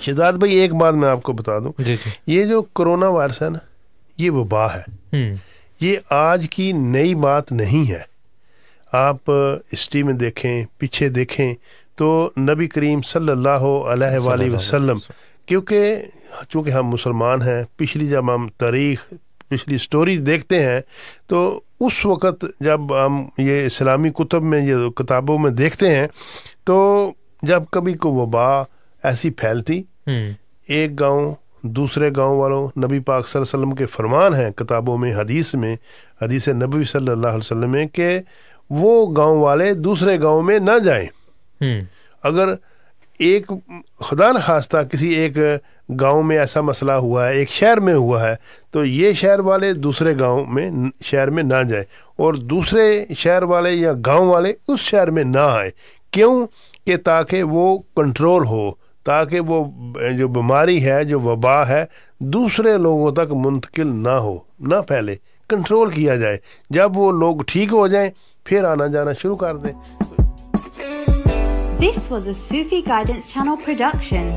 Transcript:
شہزاد بھائی ایک بات میں آپ کو بتا دوں، یہ جو کرونا وائرس ہے نا، یہ وبا ہے، یہ آج کی نئی بات نہیں ہے. آپ ہسٹری میں دیکھیں، پیچھے دیکھیں تو نبی کریم صلی اللہ علیہ وآلہ وسلم، چونکہ ہم مسلمان ہیں، پچھلی جب ہم تاریخ، پچھلی سٹوری دیکھتے ہیں تو اس وقت جب ہم یہ اسلامی کتابوں میں دیکھتے ہیں تو جب کبھی کوئی وبا ایسی پھیلتی، ایک گاؤں دوسرے گاؤں والوں، نبی پاک صلی اللہ علیہ وسلم کے فرمان ہیں کتابوں میں، حدیث نبوی صلی اللہ علیہ وسلم میں، کہ وہ گاؤں والے دوسرے گاؤں میں نہ جائیں. اگر ایک خدا نخواستہ کسی ایک گاؤں میں ایسا مسئلہ ہوا ہے، ایک شہر میں ہوا ہے، تو یہ شہر والے دوسرے گاؤں میں، شہر میں نہ جائیں، اور دوسرے شہر والے یا گاؤں والے اس شہر میں نہ آئیں. کیوں؟ کہ تاکہ وہ کنٹرول ہو، تاکہ وہ جو بیماری ہے، جو وبا ہے، دوسرے لوگوں تک منتقل نہ ہو، نہ پھیلے، کنٹرول کیا جائے. جب وہ لوگ ٹھیک ہو جائیں پھر آنا جانا شروع کر دیں. This was a Sufi Guidance Channel production.